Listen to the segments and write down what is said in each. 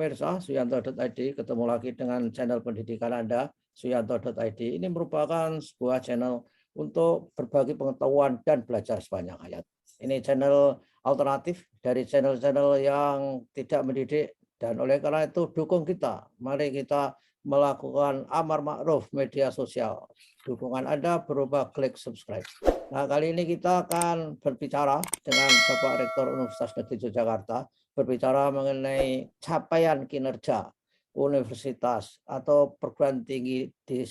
pemirsa Suyanto.id, ketemu lagi dengan channel pendidikan Anda, Suyanto.id. Ini merupakan sebuah channel untuk berbagi pengetahuan dan belajar sepanjang hayat. Ini channel alternatif dari channel-channel yang tidak mendidik, dan oleh karena itu dukung kita. Mari kita melakukan amar ma'ruf media sosial. Dukungan Anda berupa klik subscribe. Nah, kali ini kita akan berbicara dengan Bapak Rektor Universitas Negeri Yogyakarta, berbicara mengenai capaian kinerja universitas atau perguruan tinggi di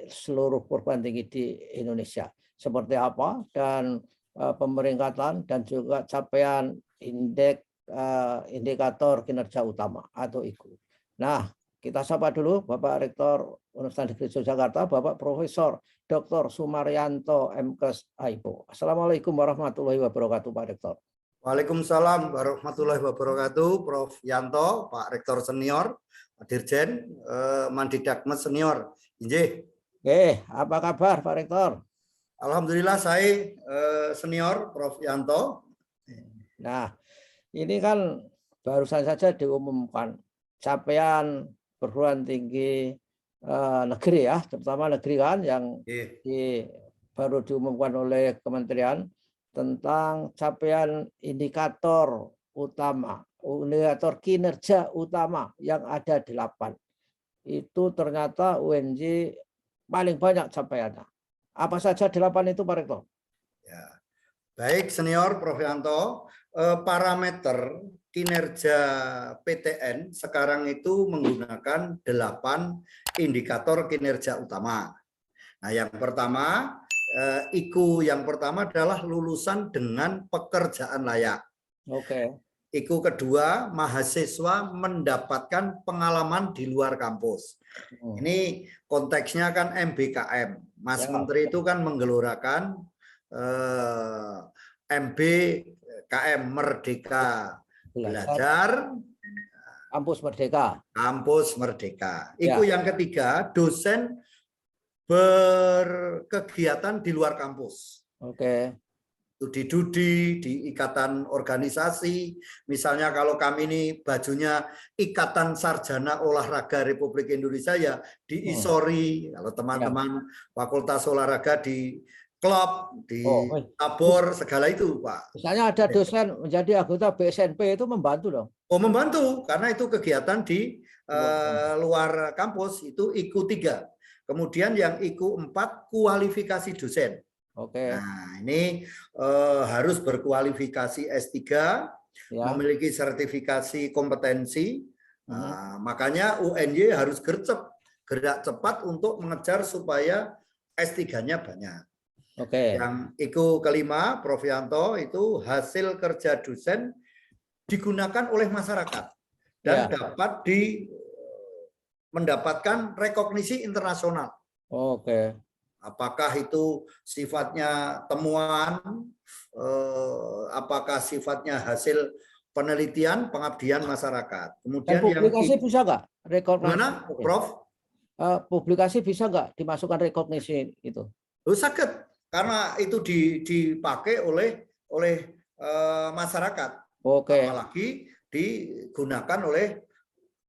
seluruh perguruan tinggi di Indonesia. Seperti apa dan pemeringkatan dan juga capaian indikator kinerja utama atau IKU. Nah, kita sapa dulu Bapak Rektor Universitas Negeri Yogyakarta, Bapak Profesor Dr. Sumaryanto MKes AIPO. Assalamualaikum warahmatullahi wabarakatuh, Pak Rektor. Waalaikumsalam warahmatullahi wabarakatuh, Prof. Yanto, Pak Rektor Senior, Pak Dirjen, Mandidakmes Senior. Injih. Apa kabar Pak Rektor? Alhamdulillah saya senior Prof. Yanto. Nah, ini kan barusan saja diumumkan capaian perguruan tinggi negeri ya, terutama negeri kan yang baru diumumkan oleh kementerian tentang capaian indikator utama, indikator kinerja utama yang ada 8. Itu ternyata UNJ paling banyak capaiannya. Apa saja 8 itu, Pak Rektor? Ya. Baik, senior Prof. Yanto, parameter kinerja PTN sekarang itu menggunakan 8 indikator kinerja utama. Nah, yang pertama, IKU yang pertama adalah lulusan dengan pekerjaan layak. Oke. IKU kedua, mahasiswa mendapatkan pengalaman di luar kampus. Ini konteksnya kan MBKM. Mas Menteri itu kan menggelorakan MBKM, Merdeka Belajar, Kampus Merdeka. Kampus Merdeka. IKU yang ketiga, dosen berkegiatan di luar kampus. Oke. Itu di DUDI, di ikatan organisasi. Misalnya kalau kami ini bajunya Ikatan Sarjana Olahraga Republik Indonesia, ya di ISORI. Kalau teman-teman Fakultas Olahraga di klub, di tabor, segala itu, Pak. Misalnya ada dosen menjadi anggota BSNP itu membantu dong? Oh, membantu, karena itu kegiatan di luar kampus, itu IKU 3. Kemudian yang IKU 4, kualifikasi dosen. Oke. Nah, ini harus berkualifikasi S3, memiliki sertifikasi kompetensi. Makanya UNY harus gerak cepat untuk mengejar supaya S3-nya banyak. Oke. Yang IKU kelima, Prof. Yanto, itu hasil kerja dosen digunakan oleh masyarakat dan dapat mendapatkan rekognisi internasional. Oke. Apakah itu sifatnya temuan, apakah sifatnya hasil penelitian, pengabdian masyarakat. Kemudian dan publikasi bisa nggak? Mana, Prof? Publikasi bisa nggak dimasukkan rekognisi itu? Sakit, karena itu dipakai oleh masyarakat. Oke. Apalagi digunakan oleh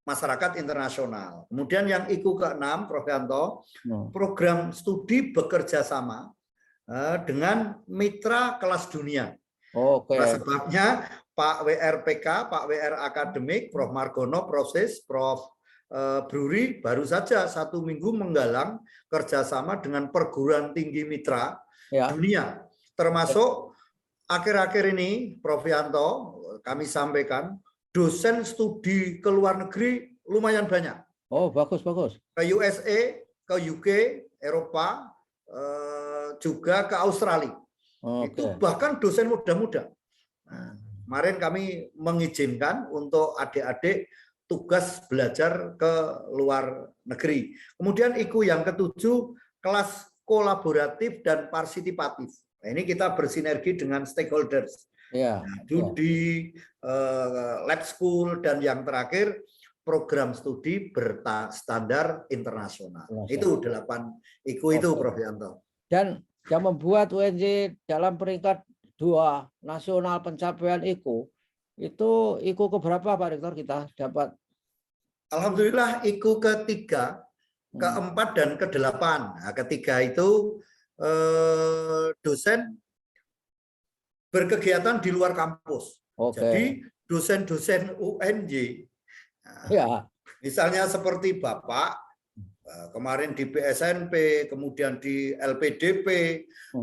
masyarakat internasional. Kemudian yang IKU ke-6, Prof. Yanto, program studi bekerja sama dengan mitra kelas dunia. Oke. Sebabnya Pak WRPK, Pak WR Akademik, Prof. Margono, Proses, Prof. Bruri baru saja 1 minggu menggalang kerjasama dengan perguruan tinggi mitra dunia. Termasuk akhir-akhir ini, Prof. Yanto, kami sampaikan, dosen studi ke luar negeri lumayan banyak. Oh, bagus. Ke USA, ke UK, Eropa, juga ke Australia. Itu bahkan dosen muda-muda. Nah, kemarin kami mengizinkan untuk adik-adik tugas belajar ke luar negeri. Kemudian IKU yang ke-7, kelas kolaboratif dan partisipatif. Nah, ini kita bersinergi dengan stakeholders. DUDI, lab school, dan yang terakhir program studi berstandar internasional. Itu 8 IKU itu, Prof. Yanto. Dan yang membuat UNJ dalam peringkat 2 nasional pencapaian IKU, itu IKU keberapa Pak Rektor kita dapat? Alhamdulillah IKU ketiga, keempat dan kedelapan. Nah, ketiga itu dosen berkegiatan di luar kampus. Jadi dosen-dosen UNJ, ya. Misalnya seperti Bapak kemarin di PSNP, kemudian di LPDP,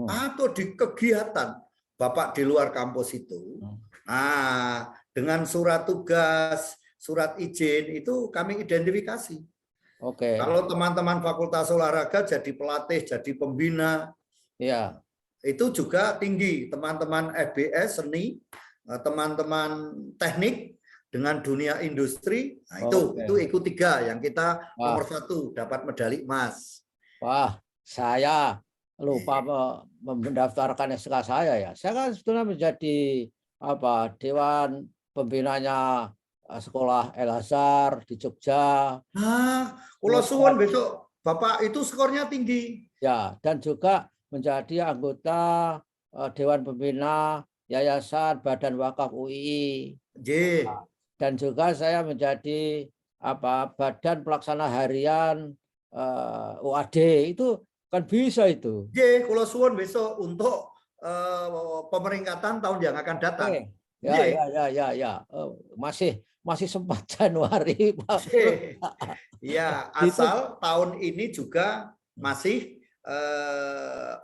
atau di kegiatan Bapak di luar kampus itu. Nah, dengan surat tugas, surat izin itu kami identifikasi. Kalau teman-teman fakultas olahraga jadi pelatih, jadi pembina, ya, itu juga tinggi. Teman-teman FBS seni, teman-teman teknik dengan dunia industri, nah itu IKU 3 yang kita nomor 1 dapat medali emas. Wah, saya lupa mendaftarkan SK saya ya. Saya kan sebetulnya menjadi Dewan Pembinanya Sekolah El Azhar di Jogja. Nah, kalau suwon besok Bapak itu skornya tinggi. Ya, dan juga menjadi anggota Dewan Pembina Yayasan Badan Wakaf UII. Dan juga saya menjadi Badan Pelaksana Harian UAD. Itu kan bisa itu. Kalau suwon besok untuk pemeringkatan tahun yang akan datang. Ya. Masih sempat Januari, Pak. Ya, asal tahun ini juga masih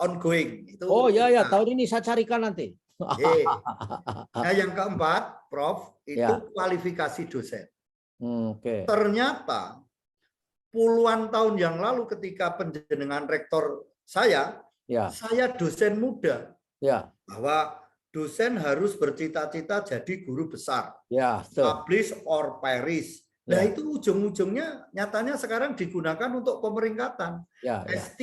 ongoing. Itu, ya, tahun ini saya carikan nanti. Nah, yang keempat, Prof, itu kualifikasi dosen. Ternyata puluhan tahun yang lalu ketika penjenengan rektor saya dosen muda. Bahwa dosen harus bercita-cita jadi guru besar. Publish or perish. Nah, itu ujung-ujungnya nyatanya sekarang digunakan untuk pemeringkatan. S3.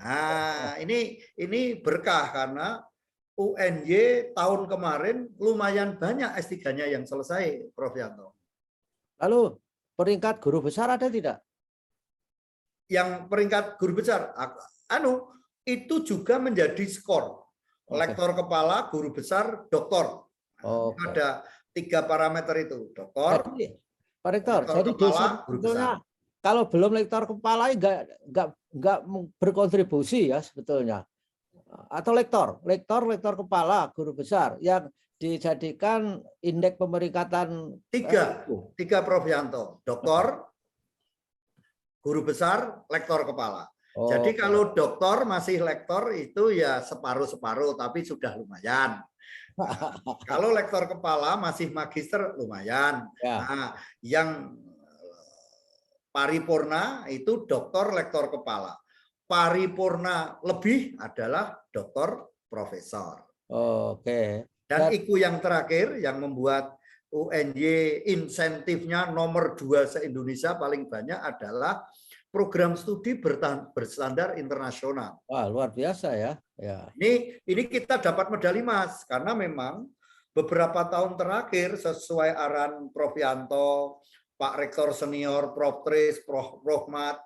Nah, ini berkah karena UNY tahun kemarin lumayan banyak S3-nya yang selesai, Prof Yanto. Lalu peringkat guru besar ada tidak? Yang peringkat guru besar, itu juga menjadi skor. Lektor kepala, guru besar, doktor. Ada 3 parameter itu, doktor. Pak Rektor, jadi dosen sebetulnya kalau belum lektor kepala nggak berkontribusi ya sebetulnya. Atau lektor kepala, guru besar yang dijadikan indeks pemeringkatan 3 Prof Yanto, doktor, guru besar, lektor kepala. Jadi kalau doktor masih lektor itu ya separuh-separuh tapi sudah lumayan. Nah, kalau lektor kepala masih magister lumayan. Nah, yang paripurna itu doktor lektor kepala. Paripurna lebih adalah doktor profesor. Dan IKU yang terakhir yang membuat UNY insentifnya nomor 2 se-Indonesia paling banyak adalah program studi berstandar internasional. Wah, luar biasa ya. Ini kita dapat medali emas karena memang beberapa tahun terakhir sesuai arahan Prof Yanto, Pak Rektor Senior, Prof Tris, Prof Rohmat,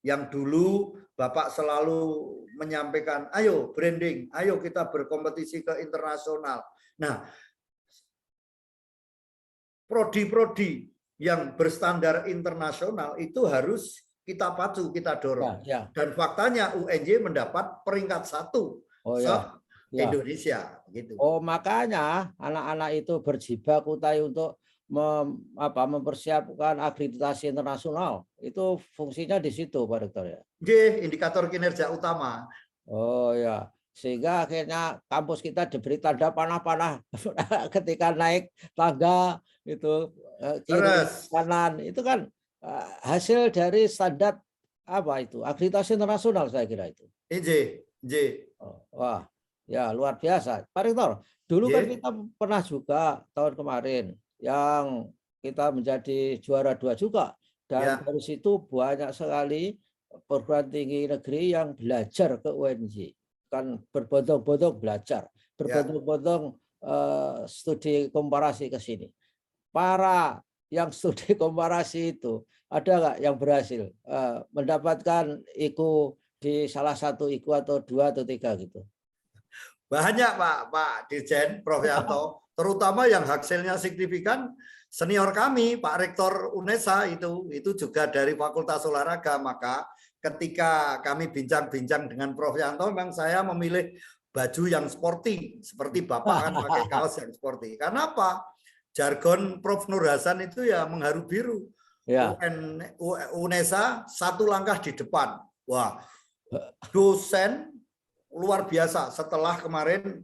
yang dulu Bapak selalu menyampaikan, ayo branding, ayo kita berkompetisi ke internasional. Nah, prodi-prodi yang berstandar internasional itu harus kita pacu, kita dorong. Dan faktanya UNY mendapat peringkat 1 se-Indonesia. Gitu. Makanya anak-anak itu berjibaku untuk mempersiapkan akreditasi internasional. Itu fungsinya di situ, Pak Rektor ya. Indikator kinerja utama. Sehingga akhirnya kampus kita diberi tanda panah-panah ketika naik tangga itu kiri kanan itu kan hasil dari standar akreditasi internasional saya kira itu. Wah, ya luar biasa. Pak Rektor, dulu kan kita pernah juga tahun kemarin yang kita menjadi juara 2 juga. Dan dari situ banyak sekali perguruan tinggi negeri yang belajar ke UNJ. Kan berbondong-bondong belajar, berbondong-bondong studi komparasi ke sini. Para yang studi komparasi itu, ada nggak yang berhasil mendapatkan IKU di salah satu IKU atau 2 atau 3 gitu? Banyak Pak Dirjen, Prof Yanto. Terutama yang hasilnya signifikan senior kami, Pak Rektor UNESA itu juga dari Fakultas Olahraga. Maka ketika kami bincang-bincang dengan Prof. Yanto, memang saya memilih baju yang sporty, seperti Bapak kan pakai kaos yang sporty. Karena apa? Jargon Prof. Nur Hasan itu ya mengharu biru. Ya. UNESA satu langkah di depan. Wah, dosen luar biasa. Setelah kemarin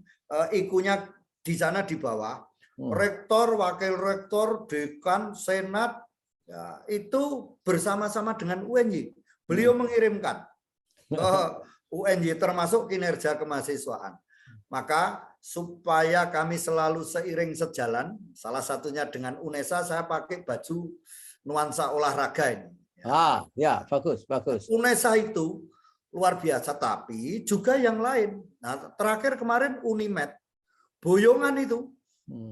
IKU-nya di sana di bawah, rektor, wakil rektor, dekan, senat, ya, itu bersama-sama dengan UNY. Beliau mengirimkan ke UNY termasuk kinerja kemahasiswaan. Maka supaya kami selalu seiring sejalan, salah satunya dengan UNESA, saya pakai baju nuansa olahraga ini. Ya, bagus, bagus. UNESA itu luar biasa, tapi juga yang lain. Nah, terakhir kemarin Unimed, boyongan itu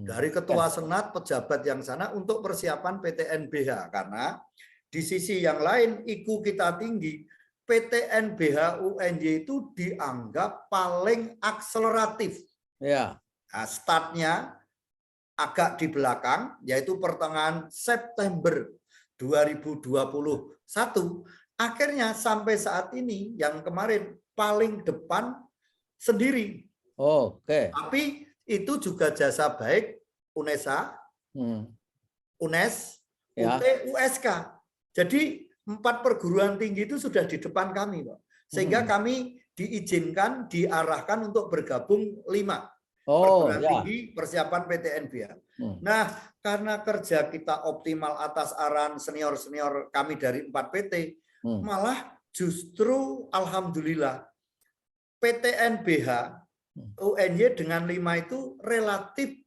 dari ketua senat, pejabat yang sana untuk persiapan PTNBH. Karena di sisi yang lain, IKU kita tinggi, PTNBH UNY itu dianggap paling akseleratif. Ya. Nah, startnya agak di belakang, yaitu pertengahan September 2021. Akhirnya sampai saat ini yang kemarin paling depan sendiri. Oke. Tapi itu juga jasa baik UNESA, UNES, ya. UT, USK. Jadi 4 perguruan tinggi itu sudah di depan kami, Pak. Sehingga kami diizinkan, diarahkan untuk bergabung 5 perguruan tinggi persiapan PTNBH. Nah, karena kerja kita optimal atas arahan senior-senior kami dari 4 PT, malah justru alhamdulillah PTNBH UNY dengan 5 itu relatif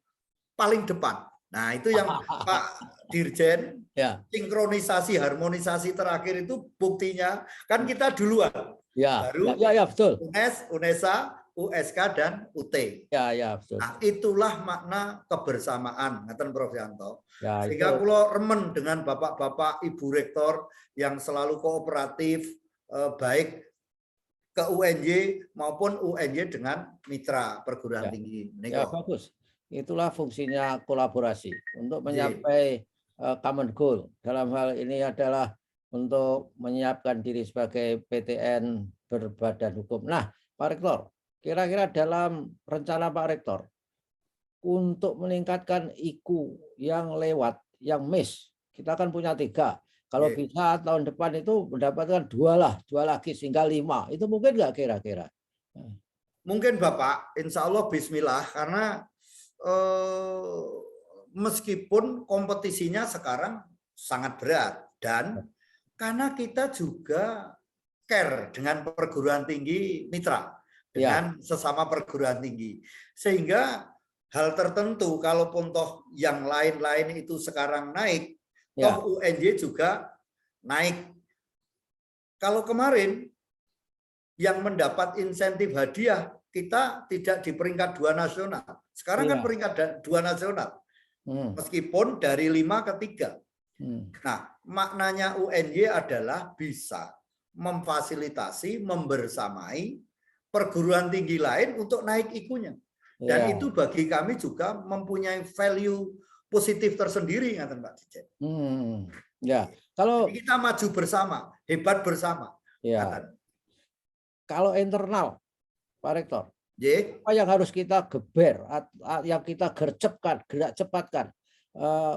paling depan. Nah, itu yang Pak Dirjen, sinkronisasi, harmonisasi terakhir itu buktinya kan kita duluan. Baru betul. UNES, UNESA, USK dan UT. Ya, betul. Nah, itulah makna kebersamaan, ngaten Prof. Yanto. Sehingga itu. kula remen dengan bapak-bapak, ibu rektor yang selalu kooperatif, baik ke UNY maupun UNY dengan mitra perguruan tinggi. Ya, bagus. Itulah fungsinya kolaborasi untuk mencapai common goal. Dalam hal ini adalah untuk menyiapkan diri sebagai PTN berbadan hukum. Nah, Pak Rektor, kira-kira dalam rencana Pak Rektor untuk meningkatkan IKU yang lewat, yang miss, kita kan punya 3. Kalau bisa tahun depan itu mendapatkan 2 lagi sehingga 5. Itu mungkin nggak kira-kira? Mungkin Bapak, insya Allah bismillah, karena meskipun kompetisinya sekarang sangat berat dan karena kita juga care dengan perguruan tinggi mitra, dengan sesama perguruan tinggi, sehingga hal tertentu kalaupun toh yang lain-lain itu sekarang naik, toh UNY juga naik. Kalau kemarin yang mendapat insentif hadiah kita tidak di peringkat 2 nasional. Sekarang kan peringkat 2 nasional. Meskipun dari 5 ke 3. Nah, maknanya UNY adalah bisa memfasilitasi, membersamai perguruan tinggi lain untuk naik IKU-nya. Dan itu bagi kami juga mempunyai value positif tersendiri, ngaten Pak Dirjen. Kalau jadi kita maju bersama, hebat bersama. Kalau internal, Pak Rektor, apa yang harus kita geber, yang kita gercepkan, gerak cepatkan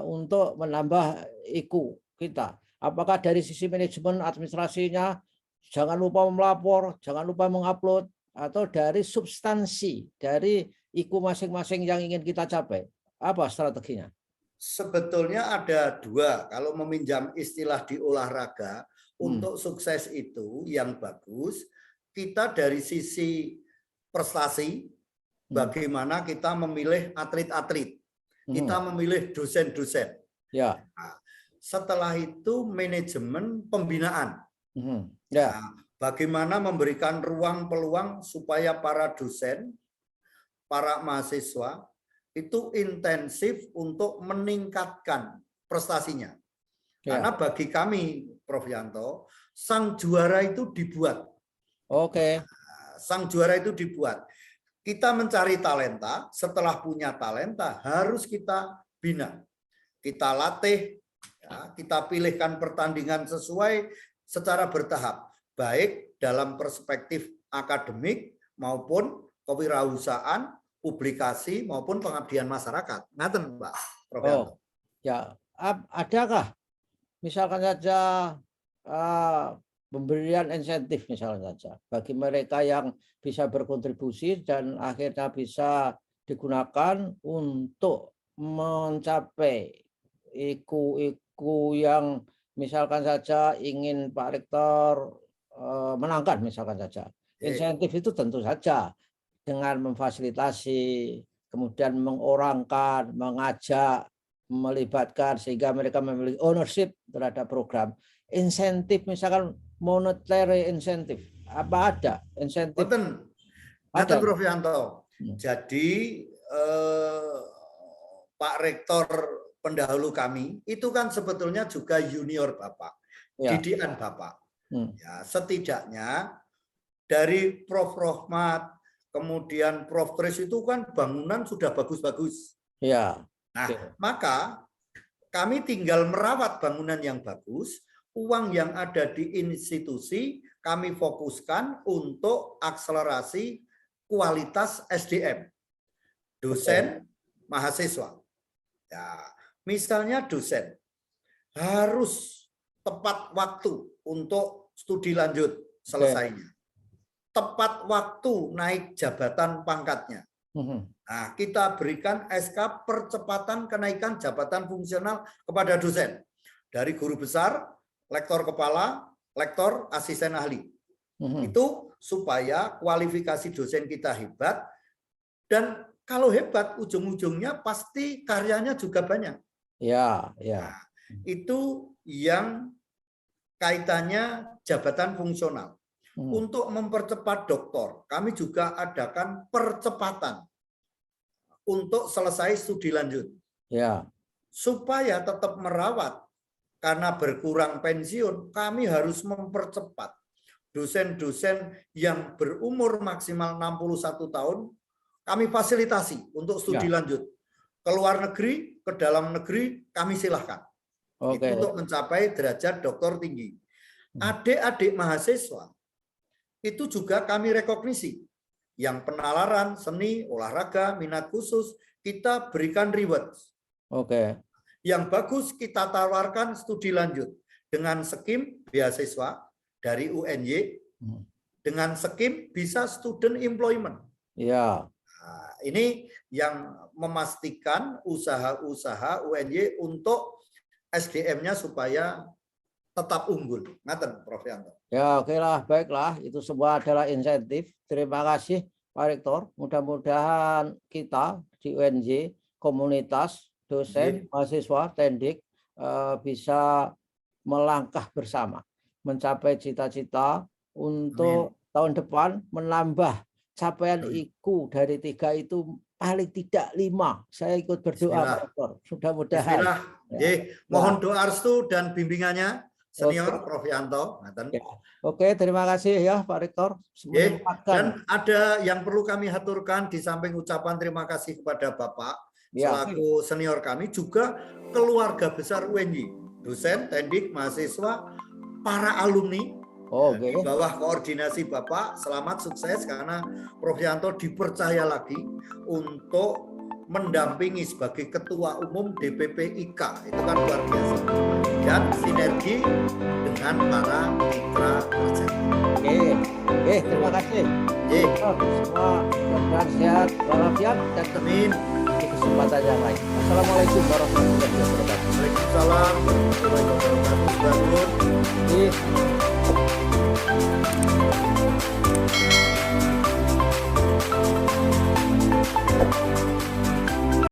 untuk menambah IKU kita? Apakah dari sisi manajemen administrasinya, jangan lupa melapor, jangan lupa mengupload, atau dari substansi, dari IKU masing-masing yang ingin kita capai? Apa strateginya? Sebetulnya ada 2. Kalau meminjam istilah di olahraga, untuk sukses itu yang bagus, kita dari sisi prestasi, bagaimana kita memilih atlet-atlet, kita memilih dosen-dosen. Nah, setelah itu manajemen pembinaan. Nah, bagaimana memberikan ruang peluang supaya para dosen, para mahasiswa itu intensif untuk meningkatkan prestasinya. Karena bagi kami, Prof. Yanto, sang juara itu dibuat. Sang juara itu dibuat. Kita mencari talenta, setelah punya talenta harus kita bina. kita latih, ya, kita pilihkan pertandingan sesuai secara bertahap, baik dalam perspektif akademik maupun kewirausahaan, publikasi maupun pengabdian masyarakat. Ngaten, Pak Prof. Oh, ya, adakah misalkan saja pemberian insentif misalnya saja bagi mereka yang bisa berkontribusi dan akhirnya bisa digunakan untuk mencapai iku yang misalkan saja ingin Pak Rektor menangkan misalkan saja. Insentif itu tentu saja dengan memfasilitasi, kemudian mengorangkan, mengajak, melibatkan sehingga mereka memiliki ownership terhadap program. Insentif misalkan monetary insentif, apa ada insentif? Ada, Prof. Yanto. Jadi Pak Rektor pendahulu kami itu kan sebetulnya juga junior Bapak, didikan Bapak. Ya, setidaknya dari Prof. Rohmat, kemudian Prof. Tris itu kan bangunan sudah bagus-bagus. Ya. Nah, maka kami tinggal merawat bangunan yang bagus, uang yang ada di institusi kami fokuskan untuk akselerasi kualitas SDM, dosen, mahasiswa. Ya, misalnya dosen harus tepat waktu untuk studi lanjut selesainya. Tepat waktu naik jabatan pangkatnya. Nah, kita berikan SK percepatan kenaikan jabatan fungsional kepada dosen. Dari guru besar, lektor kepala, lektor, asisten ahli. Itu supaya kualifikasi dosen kita hebat. Dan kalau hebat, ujung-ujungnya pasti karyanya juga banyak. Ya. Nah, itu yang kaitannya jabatan fungsional. Untuk mempercepat doktor, kami juga adakan percepatan untuk selesai studi lanjut. Ya. Supaya tetap merawat, karena berkurang pensiun, kami harus mempercepat dosen-dosen yang berumur maksimal 61 tahun, kami fasilitasi untuk studi lanjut. Ke luar negeri, ke dalam negeri, kami silahkan. Itu untuk mencapai derajat doktor tinggi. Adik-adik mahasiswa, itu juga kami rekognisi. Yang penalaran, seni, olahraga, minat khusus, kita berikan reward. Yang bagus kita tawarkan studi lanjut. Dengan skim beasiswa dari UNY, dengan skim bisa student employment. Ya. Nah, ini yang memastikan usaha-usaha UNY untuk SDM-nya supaya tetap unggul. Ngaten, Prof. Yanto. Ya, oke lah, baiklah. Itu semua adalah insentif. Terima kasih, Pak Rektor. Mudah-mudahan kita di UNJ, komunitas, dosen, mahasiswa, tendik, bisa melangkah bersama, mencapai cita-cita untuk tahun depan menambah capaian IQ dari 3 itu paling tidak 5. Saya ikut berdoa, Pak Rektor. Mudah-mudahan. Mohon doa restu dan bimbingannya. Senior Prof. Yanto. Ya. Oke, terima kasih ya Pak Rektor. Dan ada yang perlu kami haturkan di samping ucapan terima kasih kepada Bapak selaku senior kami, juga keluarga besar UNY, dosen, tendik, mahasiswa, para alumni di bawah koordinasi Bapak. Selamat sukses karena Prof. Yanto dipercaya lagi untuk mendampingi sebagai ketua umum DPP IK. Itu kan luar biasa. Dan sinergi dengan para mitra kerja. Terima kasih. Semua mudah-mudahan sehat walafiat dan amin di kesempatan yang lain. Assalamualaikum warahmatullahi wabarakatuh. Waalaikumsalam warahmatullahi wabarakatuh.